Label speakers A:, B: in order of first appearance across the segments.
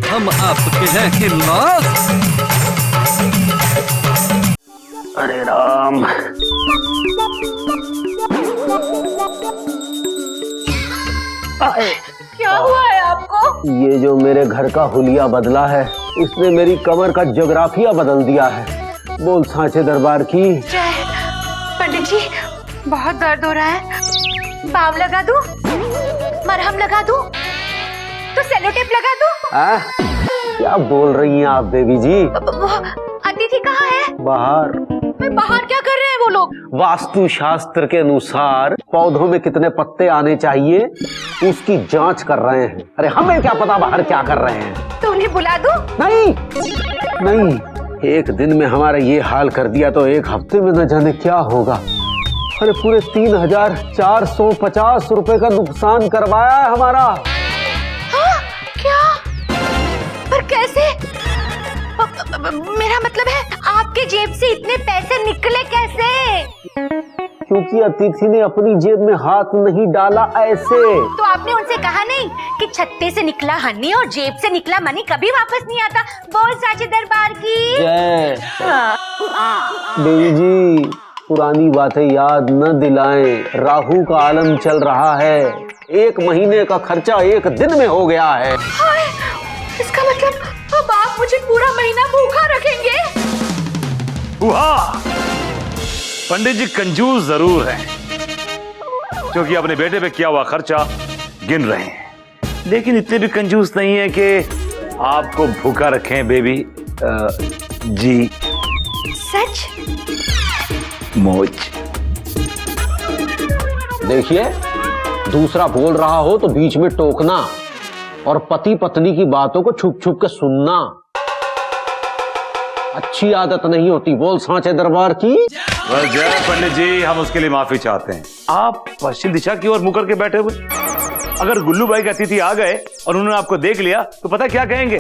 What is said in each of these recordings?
A: हम आपके हैं हिम्मत।
B: अरे राम,
C: क्या हुआ है आपको?
B: ये जो मेरे घर का हुलिया बदला है, इसने मेरी कमर का ज्योग्राफिया बदल दिया है। बोल सांचे दरबार की
C: जय। पंडित जी, बहुत दर्द हो रहा है। बाम लगा दूं? मरहम लगा दूं? तो सेलो टेप लगा दूं?
B: क्या बोल रही हैं आप बेबी जी?
C: वो अतिथि कहाँ है?
B: बाहर।
C: बाहर क्या कर रहे हैं वो लोग?
B: वास्तु शास्त्र के अनुसार पौधों में कितने पत्ते आने चाहिए उसकी जांच कर रहे हैं। अरे हमें क्या पता बाहर क्या कर रहे हैं।
C: तो उन्हें बुला दूं?
B: नहीं नहीं, एक दिन में हमारा ये हाल कर दिया तो एक हफ्ते में न जाने क्या होगा। अरे पूरे 3,450 रुपए का नुकसान करवाया है हमारा।
C: हाँ? क्या? पर कैसे? मेरा मतलब है आपके जेब से इतने पैसे निकले कैसे?
B: क्योंकि अतिथि ने अपनी जेब में हाथ नहीं डाला ऐसे।
C: तो आपने उनसे कहा नहीं कि छत्ते से निकला हनी और जेब से निकला मनी कभी वापस नहीं आता? बोल सांचे दरबार की
B: जय। देवी जी, पुरानी बातें याद न दिलाएं। राहु का आलम चल रहा है। 1 महीने का खर्चा 1 दिन में हो गया है।
C: हाय, इसका मतलब अब आप मुझे पूरा महीना भूखा रखेंगे?
D: वाह! पंडित जी कंजूस जरूर हैं, क्योंकि अपने बेटे पे किया हुआ खर्चा गिन रहे हैं, लेकिन इतने भी कंजूस नहीं है कि आपको भूखा रखें बेबी जी।
C: सच?
D: मौज।
B: देखिए, दूसरा बोल रहा हो तो बीच में टोकना और पति पत्नी की बातों को छुप छुप के सुनना अच्छी आदत नहीं होती। बोल सांचे दरबार की
D: जय। पंडित जी, हम उसके लिए माफी चाहते हैं। आप पश्चिम दिशा की ओर मुंह करके बैठे हुए, अगर गुल्लू भाई के अतिथि आ गए और उन्होंने आपको देख लिया तो पता क्या कहेंगे?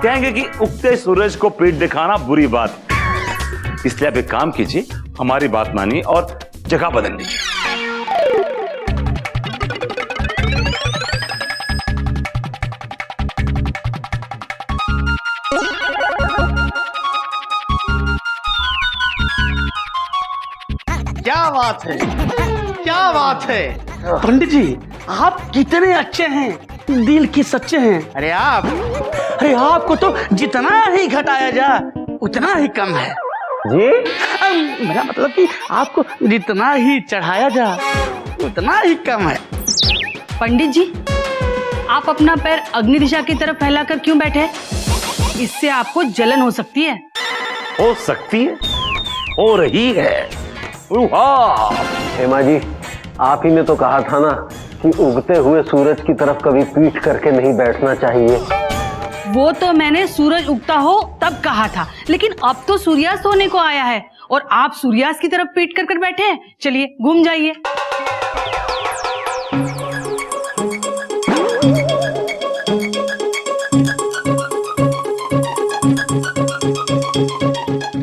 D: कहेंगे कि उगते सूरज को पीठ दिखाना बुरी बात। इसलिए आप एक काम कीजिए, हमारी बात मानिए और जगह बदल लीजिए।
E: क्या बात है, क्या बात है पंडित जी, आप कितने अच्छे हैं, दिल की सच्चे हैं। अरे आपको तो जितना ही घटाया जाए उतना ही कम है
B: जी।
E: मेरा मतलब कि आपको जितना ही चढ़ाया जाए उतना ही कम है।
F: पंडित जी, आप अपना पैर अग्नि दिशा की तरफ फैलाकर क्यों बैठे हैं? इससे आपको जलन हो सकती है।
D: हो सकती है, हो रही है।
B: हेमा जी, आप ही ने तो कहा था ना कि उगते हुए सूरज की तरफ कभी पीठ करके नहीं बैठना चाहिए।
F: वो तो मैंने सूरज उगता हो तब कहा था, लेकिन अब तो सूर्यास्त होने को आया है और आप सूर्यास्त की तरफ पीठ कर बैठे हैं। चलिए घूम जाइए।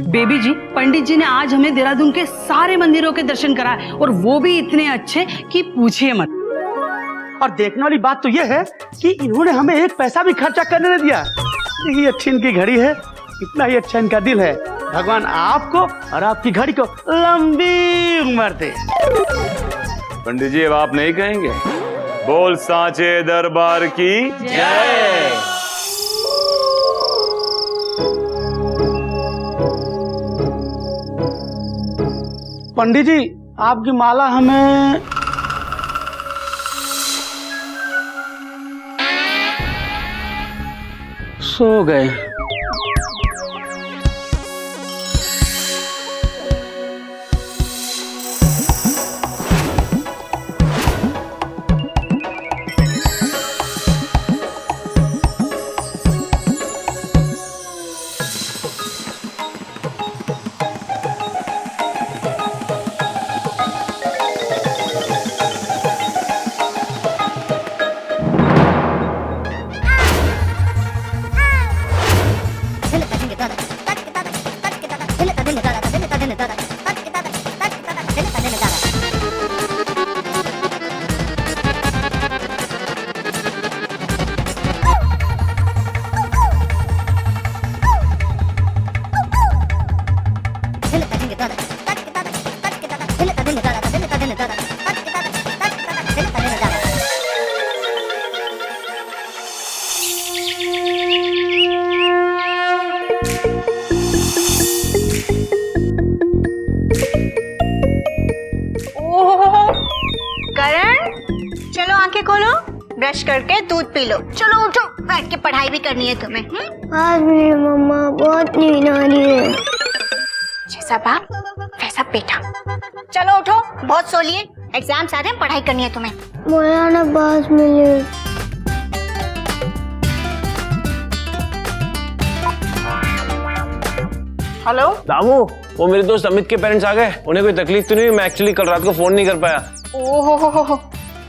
F: बेबी जी, पंडित जी ने आज हमें देहरादून के सारे मंदिरों के दर्शन कराए और वो भी इतने अच्छे कि पूछिए मत।
E: और देखने वाली बात तो ये है कि इन्होंने हमें एक पैसा भी खर्चा करने नहीं दिया। यही अच्छी इनकी घड़ी है, इतना ही अच्छा इनका दिल है। भगवान आपको और आपकी घड़ी को लंबी उम्र दे।
D: पंडित जी, अब आप नहीं कहेंगे? बोल सांचे दरबार की जय।
E: पंडित जी, आपकी माला हमें सो गए।
C: ओह करण, चलो आंखें खोलो, ब्रश करके दूध पी लो। चलो उठो, बैठ के पढ़ाई भी करनी है तुम्हें।
G: आज मेरी मम्मा बहुत नींद आ रही है।
C: जैसा बाप वैसा बेटा। चलो उठो, बहुत सो लिए, एग्जाम्स आ रहे हैं, पढ़ाई करनी है तुम्हें।
G: बोला ना पास मिले।
C: हेलो
H: दामू, वो मेरे दोस्त अमित के पेरेंट्स आ गए। उन्हें कोई तकलीफ तो नहीं हुई? मैं एक्चुअली कल रात को फोन नहीं कर पाया।
C: ओहो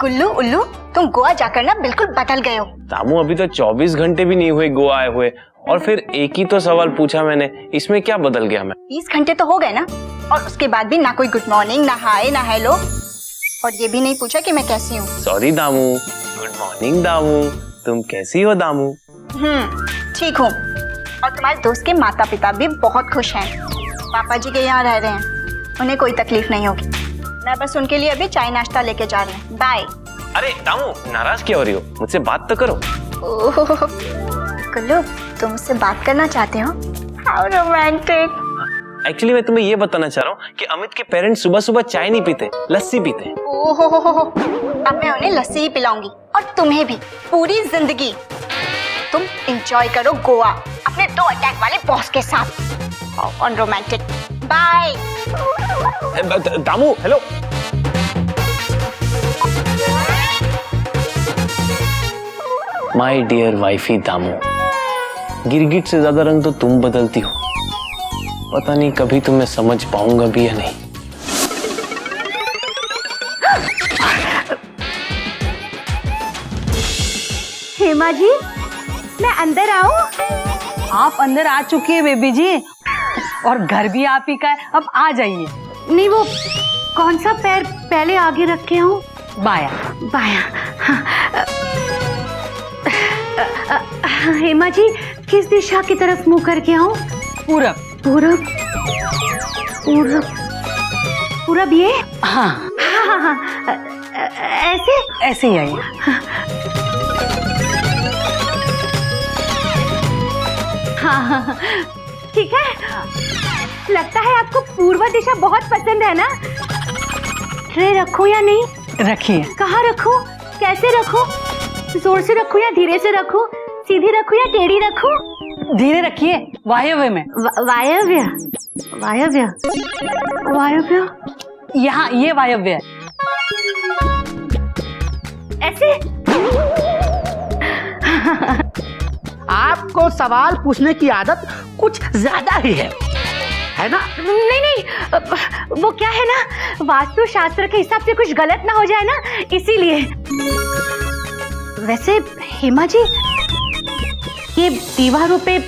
C: गुल्लू उल्लू, तुम गोवा जाकर ना बिल्कुल बदल गए हो।
H: दामू, अभी तो 24 घंटे भी नहीं हुए गोवा आए हुए, और फिर एक ही तो सवाल पूछा मैंने, इसमें क्या बदल गया मैं?
C: 20 घंटे तो हो गए ना, और उसके बाद भी ना कोई गुड मॉर्निंग, ना हाय, ना हेलो, और ये भी नहीं पूछा कि मैं कैसी हूँ।
H: Sorry Damu. Good morning Damu, तुम कैसी हो दामू?
C: ठीक हूँ, और तुम्हारे दोस्त के माता पिता भी बहुत खुश हैं। पापा जी के यहाँ रह रहे हैं, उन्हें कोई तकलीफ नहीं होगी। मैं बस उनके लिए अभी चाय नाश्ता लेके जा रही हूँ। बाय।
H: अरे दामू, नाराज क्या हो रही हो? मुझसे बात तो करो।
C: गुल्लू, तुम मुझसे बात करना चाहते हो? How romantic.
H: एक्चुअली मैं तुम्हें ये बताना चाह रहा हूँ कि अमित के पेरेंट्स सुबह सुबह चाय नहीं पीते, लस्सी पीते हैं।
C: ओहो, अब मैं उन्हें लस्सी ही पिलाऊंगी, और तुम्हें भी पूरी जिंदगी। तुम एंजॉय करो गोवा अपने 2 अटैक वाले बॉस के साथ। On romantic. Bye.
H: Damu, hello. My dear wifey Damu, गिरगिट से ज्यादा रंग तो तुम बदलती हो। पता नहीं कभी तुम्हें समझ पाऊंगा भी या नहीं।
C: हेमा जी, मैं अंदर आऊं?
F: आप अंदर आ चुकी है बेबी जी, और घर भी आप ही का है, अब आ जाइए।
C: नहीं, वो कौन सा पैर पहले आगे रखे हूँ?
F: बाया।
C: बाया। हेमा जी, किस दिशा की तरफ मुंह करके आऊं?
F: पूरब।
C: पूरब? पूरब? पूरब ये?
F: हाँ
C: हाँ। ऐसे?
F: ऐसे ही आइए।
C: हाँ, ठीक है। लगता है आपको पूर्व दिशा बहुत पसंद है ना? ट्रे रखूं या नहीं?
F: रखिए।
C: कहाँ रखूं? कैसे रखूं? जोर से रखूं या धीरे से रखूं? सीधी रखूं या टेढ़ी रखूं?
F: धीरे रखिए, वायव्य में।
C: वायव्य? वायव्य? वायव्य?
F: यहाँ ये वायव्य है।
C: ऐसे?
E: आपको सवाल पूछने की आदत कुछ ज्यादा ही है ना?
C: नहीं, वो क्या है ना, वास्तु शास्त्र के हिसाब से कुछ गलत ना हो जाए ना, इसीलिए। वैसे हेमा जी, ये दीवारों पे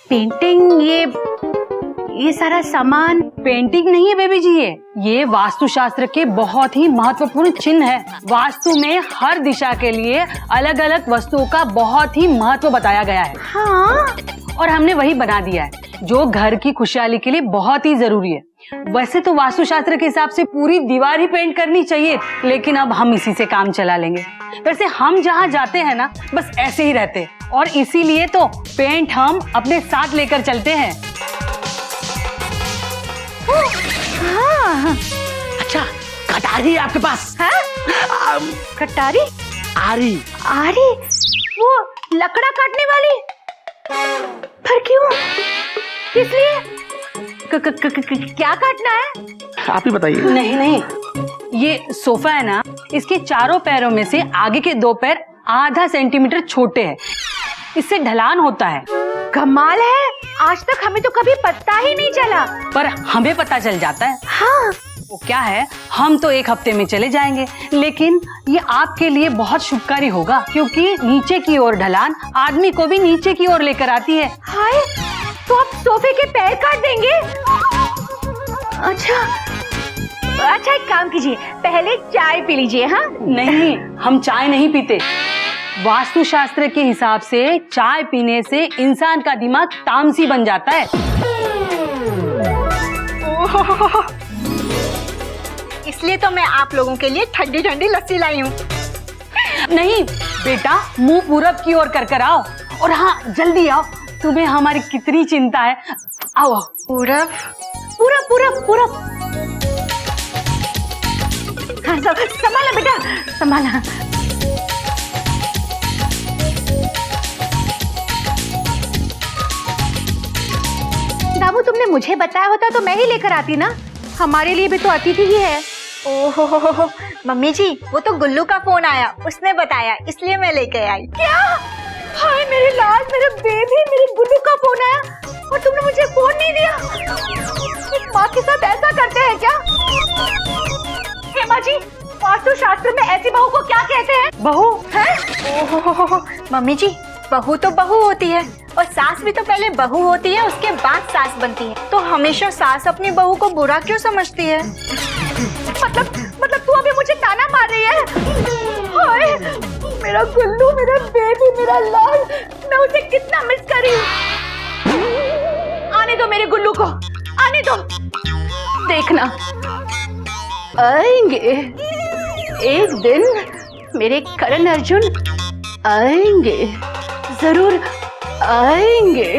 C: पेंटिंग, ये सारा सामान
F: पेंटिंग नहीं है बेबी जी, ये वास्तुशास्त्र के बहुत ही महत्वपूर्ण चिन्ह है। वास्तु में हर दिशा के लिए अलग अलग वस्तुओं का बहुत ही महत्व बताया गया है।
C: हाँ,
F: और हमने वही बना दिया है जो घर की खुशहाली के लिए बहुत ही जरूरी है। वैसे तो वास्तुशास्त्र के हिसाब से पूरी दीवार ही पेंट करनी चाहिए, लेकिन अब हम इसी से काम चला लेंगे। वैसे हम जहाँ जाते हैं ना, बस ऐसे ही रहते हैं, और इसीलिए तो पेंट हम अपने साथ लेकर चलते हैं।
C: हाँ।
E: अच्छा, कटारी है आपके पास?
C: हाँ? कटारी?
E: आरी।
C: आरी? वो लकड़ा काटने वाली? पर क्यों? किस लिए? क्या काटना है?
E: आप ही बताइए।
F: नहीं, ये सोफा है ना, इसके चारों पैरों में से आगे के 2 पैर आधा सेंटीमीटर छोटे हैं, इससे ढलान होता है।
C: कमाल है, आज तक हमें तो कभी पता ही नहीं चला।
F: पर हमें पता चल जाता है।
C: हाँ।
F: वो क्या है, हम तो 1 हफ्ते में चले जाएंगे, लेकिन ये आपके लिए बहुत शुभकारी होगा, क्योंकि नीचे की ओर ढलान आदमी को भी नीचे की ओर लेकर आती है।
C: हाय, तो आप सोफे के पैर काट देंगे? अच्छा, एक काम कीजिए, पहले चाय पी लीजिए। हाँ?
F: नहीं, हम चाय नहीं पीते। वास्तुशास्त्र के हिसाब से चाय पीने से इंसान का दिमाग तामसी बन जाता है।
C: इसलिए तो मैं आप लोगों के लिए ठंडी ठंडी लस्सी लाई हूँ।
F: नहीं बेटा, मुंह पूरब की ओर कर आओ, और हाँ जल्दी आओ, तुम्हें हमारी कितनी चिंता है। आओ आओ।
C: पूरब,
F: पूरा पूरा पूरा हाँ, संभाला बेटा, संभाला।
C: बाबू तुमने मुझे बताया होता तो मैं ही लेकर आती ना, हमारे लिए भी तो अतिथि ही है। ओहो मम्मी जी, वो तो गुल्लू का फोन आया, उसने बताया इसलिए मैं लेके आई। क्या? हाय मेरे लाल, मेरे बेबी, मेरे गुल्लू का फोन आया और तुमने मुझे फोन नहीं दिया। एक माँ के साथ ऐसा करते हैं क्या? हेमा जी, वास्तु शास्त्र में ऐसी बहू को क्या कहते हैं? बहू है? ओहो मम्मी जी, बहू तो बहू होती है और सास भी तो पहले बहू होती है, उसके बाद सास बनती है। तो हमेशा सास अपनी बहू को बुरा क्यों समझती है? मतलब तू अभी मुझे ताना मार रही है? हाय मेरा गुल्लू, मेरा बेबी, मेरा लाल, मैं उसे कितना मिस कर रही हूँ। आने दो मेरे गुल्लू को, आने दो। देखना आएंगे एक दिन, मेरे करण अर्जुन आएंगे, जरूर आएंगे।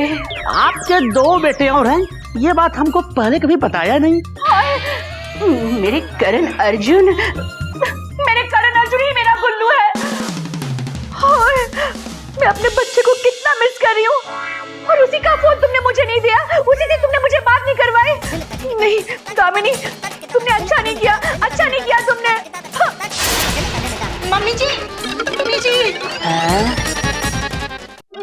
E: आपके 2 बेटे और हैं, ये बात हमको पहले कभी बताया नहीं।
C: मेरे करण अर्जुन ही मेरा गुल्लू है। हाय मैं अपने बच्चे को कितना मिस कर रही हूँ और उसी का फोन तुमने मुझे नहीं दिया, उसी से तुमने मुझे बात नहीं करवाई। नहीं दामिनी, तुमने अच्छा नहीं किया, अच्छा नहीं किया तुमने। मम्मी जी, मम्मी जी।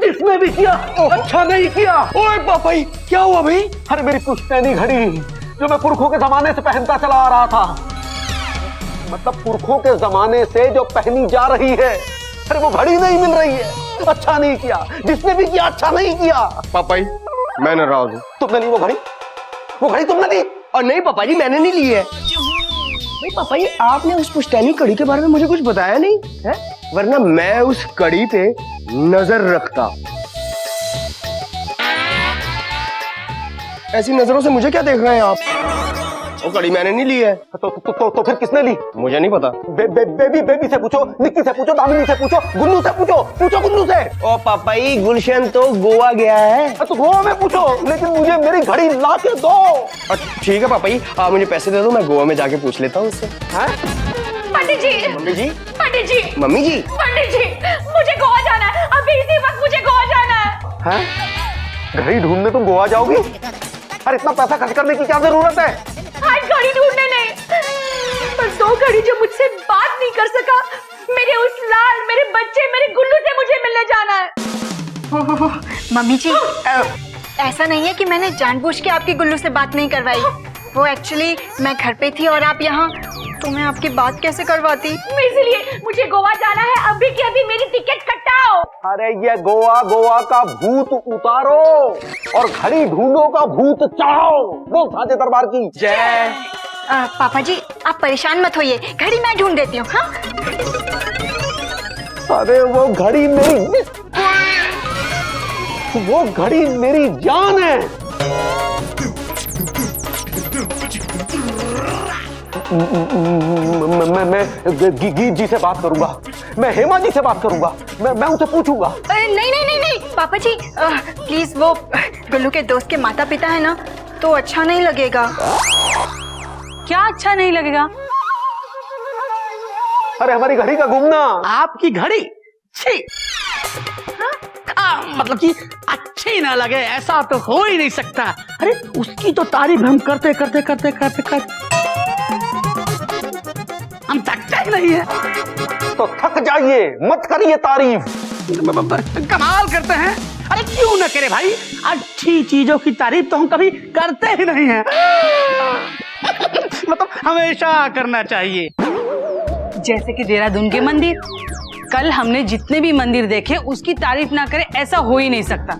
B: इसने भी किया, अच्छा नहीं किया।
E: ओए पापाई, क्या हुआ भाई?
B: अरे मेरी पुश्तैनी घड़ी जो मैं पुरखों के जमाने से पहनता चला आ रहा था, मतलब पुरखों के जमाने से जो पहनी जा रही है, अरे वो घड़ी नहीं मिल रही है। अच्छा नहीं किया, जिसने भी किया अच्छा नहीं किया।
I: पापाई मैं नाराज हूँ।
B: तुमने ली वो घड़ी तुमने ली?
I: और नहीं पापा जी, मैंने नहीं ली है। भाई पापा जी, आपने उस पुश्तैनी कड़ी के बारे में मुझे कुछ बताया नहीं है, वरना मैं उस कड़ी पे नजर रखता। ऐसी नजरों से मुझे क्या देख रहे हैं आप? वो कड़ी मैंने नहीं ली है।
B: तो फिर किसने ली?
I: मुझे नहीं पता।
B: बेबी से पूछो, निक्की से पूछो, दामिनी से पूछो, गुल्लू से पूछो गुल्लू से।
I: ओ पापा जी, गुलशन तो गोवा गया है।
B: तो गोवा में पूछो, लेकिन मुझे मेरी घड़ी ला के दो।
I: ठीक है पापा जी, आप मुझे पैसे दे दो, मैं गोवा में जाके पूछ लेता हूँ उससे।
C: पंडित जी,
I: मम्मी जी,
C: पंडित जी,
I: मम्मी जी,
C: पंडित जी, मुझे गोवा जाना है, अभी इसी वक्त मुझे गोवा जाना है।
B: घड़ी ढूंढने तुम गोवा जाओगी? अरे इतना पैसा खर्च करने की क्या जरूरत है?
C: आज घड़ी ढूंढने नहीं, पर 2 घड़ी जो मुझसे बात नहीं कर सका, मेरे उस लाल, मेरे बच्चे, मेरे गुल्लू से मुझे मिलने जाना है। मम्मी जी, ऐसा नहीं है कि मैंने जानबूझ के आपकी गुल्लू से बात नहीं करवाई। वो एक्चुअली मैं घर पे थी और आप यहाँ, तो मैं आपकी बात कैसे करवाती? इसलिए मुझे गोवा जाना है, अभी की अभी मेरी टिकट कटाओ।
B: अरे ये गोवा का भूत उतारो और घड़ी ढूंढो का भूत चढ़ाओ। बोल साजे दरबार की जय।
C: पापा जी आप परेशान मत होइए, घड़ी मैं ढूंढ देती हूँ। हाँ
B: अरे वो घड़ी मेरी जान है। मैं गीत जी से बात करूंगा, मैं हेमा जी से बात करूंगा, मैं उनसे पूछूंगा।
C: नहीं पापा जी, प्लीज, वो गुल्लू के दोस्त के माता पिता है ना, तो अच्छा नहीं लगेगा।
F: क्या अच्छा नहीं लगेगा?
B: अरे हमारी घड़ी का गुमना।
E: आपकी घड़ी? छी, मतलब कि अच्छी ना लगे ऐसा तो हो ही नहीं सकता। अरे उसकी तो तारीफ हम करते हम थकते ही नहीं है।
B: तो थक जाइए, मत करिए तारीफ।
E: कमाल करते हैं। अरे क्यों ना करे भाई, अच्छी चीजों की तारीफ तो हम कभी करते ही नहीं हैं। मतलब हमेशा करना चाहिए।
F: जैसे कि देहरादून के मंदिर, कल हमने जितने भी मंदिर देखे उसकी तारीफ ना करे ऐसा हो ही नहीं सकता।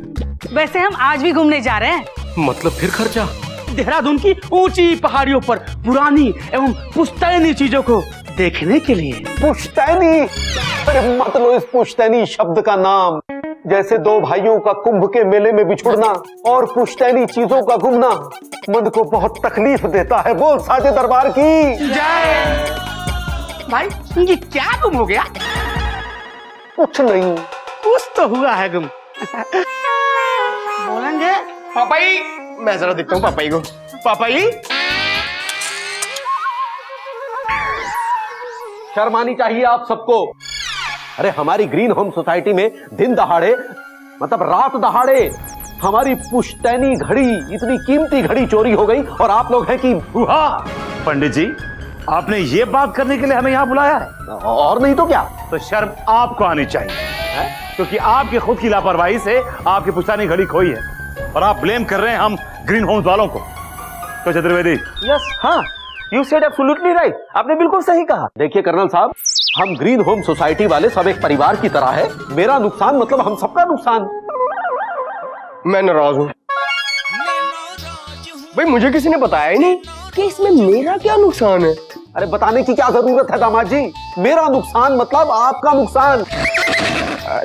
F: वैसे हम आज भी घूमने जा रहे हैं।
I: मतलब फिर खर्चा?
E: देहरादून की ऊंची पहाड़ियों पर पुरानी एवं पुश्तैनी चीजों को देखने के लिए।
B: पुश्तैनी? अरे मत लो इस पुश्तैनी शब्द का नाम। जैसे 2 भाइयों का कुंभ के मेले में बिछुड़ना और पुश्तैनी चीजों का गुमना मन को बहुत तकलीफ देता है। बोल साजे दरबार की
E: जय। भाई ये क्या गुम हो गया?
B: कुछ नहीं।
E: कुछ तो हुआ है गुम। बोलेंगे
I: पापाई, मैं जरा देखता हूँ पापाई को। पापाई,
B: शर्म आनी चाहिए आप सबको। अरे हमारी ग्रीन होम सोसाइटी में दिन दहाड़े, मतलब रात दहाड़े, हमारी पुश्तैनी घड़ी, इतनी कीमती घड़ी चोरी हो गई और आप लोग हैं कि
D: पंडित जी, आपने ये बात करने के लिए हमें यहाँ बुलाया है?
B: और नहीं तो क्या।
D: तो शर्म आपको आनी चाहिए है? क्योंकि आपकी खुद की लापरवाही से आपकी पुश्तैनी घड़ी खोई है और आप ब्लेम कर रहे हैं हम ग्रीन होम्स वालों को। तो चतुर्वेदी,
B: यस, हाँ, यू सेड एब्सोल्युटली राइट, आपने बिल्कुल सही कहा। देखिए कर्नल साहब, हम ग्रीन होम सोसाइटी वाले सब एक परिवार की तरह है। मेरा नुकसान मतलब हम सबका नुकसान।
I: मैं नाराज हूँ भाई, मुझे किसी ने बताया ही नहीं कि इसमें मेरा क्या नुकसान है।
B: अरे बताने की क्या जरूरत है दामाद जी, मेरा नुकसान मतलब आपका नुकसान।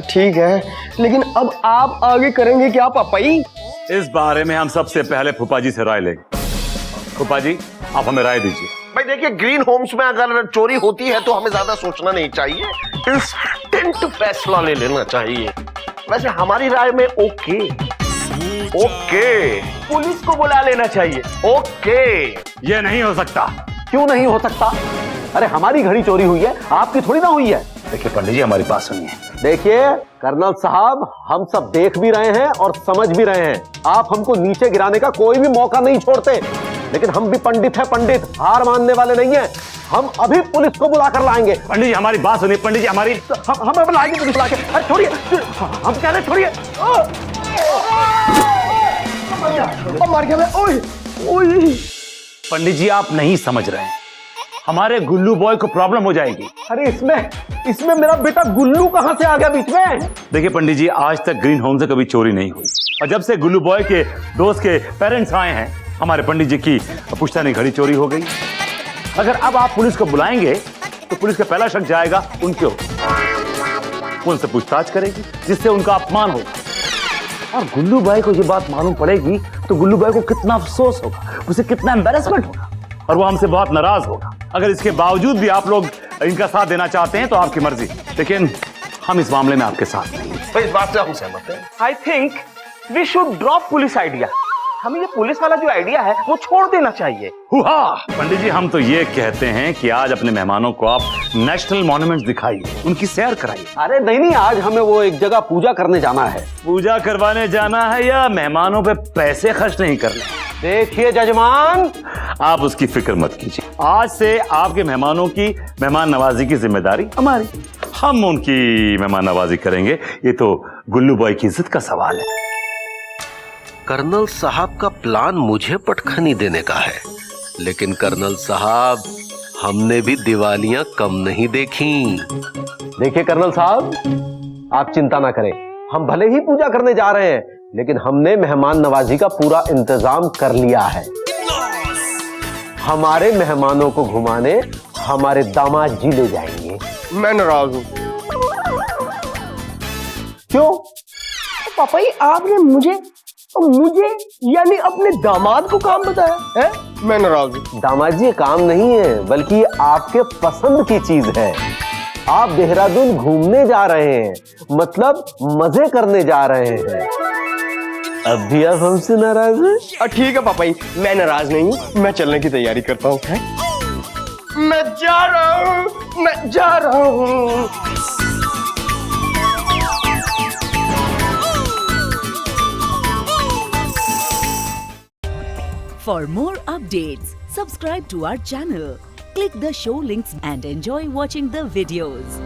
I: ठीक है, लेकिन अब आप आगे करेंगे क्या पापाई?
D: इस बारे में हम सबसे पहले फूफा जी से राय लेंगे। फूफा जी, आप हमें राय दीजिए।
J: भाई देखिए, ग्रीन होम्स में अगर चोरी होती है तो हमें ज्यादा सोचना नहीं चाहिए, इंस्टेंट फैसला ले लेना चाहिए। वैसे हमारी राय में ओके, पुलिस को बुला लेना चाहिए। ओके,
D: ये नहीं हो सकता।
B: क्यों नहीं हो सकता? अरे हमारी घड़ी चोरी हुई है, आपकी थोड़ी ना हुई है।
D: देखिए पंडित जी, हमारी बात सुनिए।
B: देखिए कर्नल साहब, हम सब देख भी रहे हैं और समझ भी रहे हैं, आप हमको नीचे गिराने का कोई भी मौका नहीं छोड़ते। लेकिन हम भी पंडित हैं, पंडित हार मानने वाले नहीं हैं। हम अभी पुलिस को बुला कर लाएंगे।
D: पंडित जी, हमारी बात सुनिए। पंडित जी, हमारी
B: हम बुलाएंगे पुलिस बुला के। अरे छोड़िए, हम कह रहे छोड़िए।
I: मार गया मैं। ओए ओए,
D: पंडित जी, आप नहीं समझ रहे हैं, हमारे गुल्लू बॉय को प्रॉब्लम हो जाएगी।
B: अरे इसमें मेरा बेटा गुल्लू कहां से आ गया बीच में?
D: देखिए पंडित जी, आज तक ग्रीन होम से कभी चोरी नहीं हुई और जब से गुल्लू बॉय के दोस्त के पेरेंट्स आए हैं, हमारे पंडित जी की पुश्तैनी घड़ी चोरी हो गई। अगर अब आप पुलिस को बुलाएंगे तो पुलिस का पहला शक जाएगा उनके ऊपर, उनसे पूछताछ करेगी, जिससे उनका अपमान होगा। और गुल्लू भाई को ये बात मालूम पड़ेगी तो गुल्लू भाई को कितना अफसोस होगा, उसे कितना एम्बैरेसमेंट होगा और वो हमसे बहुत नाराज होगा। अगर इसके बावजूद भी आप लोग इनका साथ देना चाहते हैं तो आपकी मर्जी, लेकिन हम इस मामले में आपके साथ नहीं हैं।
J: तो इस बात से हम सहमत हैं।
I: I think we should drop police idea. हमें ये पुलिस वाला जो आइडिया है वो छोड़ देना चाहिए।
D: हुआ पंडित जी, हम तो ये कहते हैं कि आज अपने मेहमानों को आप नेशनल मॉन्यूमेंट्स दिखाइए, उनकी सैर कराइए।
B: अरे नहीं, आज हमें वो एक जगह पूजा करने जाना है।
D: पूजा करवाने जाना है या मेहमानों पे पैसे खर्च नहीं करने?
B: देखिए जजमान,
D: आप उसकी फिक्र मत कीजिए। आज से आपके मेहमानों की मेहमान नवाजी की जिम्मेदारी हमारी। हम उनकी मेहमान नवाजी करेंगे, ये तो गुल्लू बॉय की इज्जत का सवाल है।
J: कर्नल साहब का प्लान मुझे पटखनी देने का है, लेकिन कर्नल साहब, हमने भी दिवालियां कम नहीं देखी।
B: देखिए कर्नल साहब, आप चिंता ना करें, हम भले ही पूजा करने जा रहे हैं, लेकिन हमने मेहमान नवाजी का पूरा इंतजाम कर लिया है। हमारे मेहमानों को घुमाने हमारे दामाद जी ले जाएंगे।
I: मैं नाराज हूँ।
B: क्यों?
I: पापा जी, आपने मुझे यानी अपने दामाद को काम बताया है? मैं नाराज हूँ।
B: दामाद जी, ये काम नहीं है, बल्कि ये आपके पसंद की चीज है। आप देहरादून घूमने जा रहे हैं, मतलब मजे करने जा रहे हैं। अब भी आप हमसे नाराज हैं?
I: ठीक है पापा जी, मैं नाराज नहीं हूँ, मैं चलने की तैयारी करता हूँ। मैं जा रहा हूँ।
K: For more updates, subscribe to our channel, click the show links and enjoy watching the videos.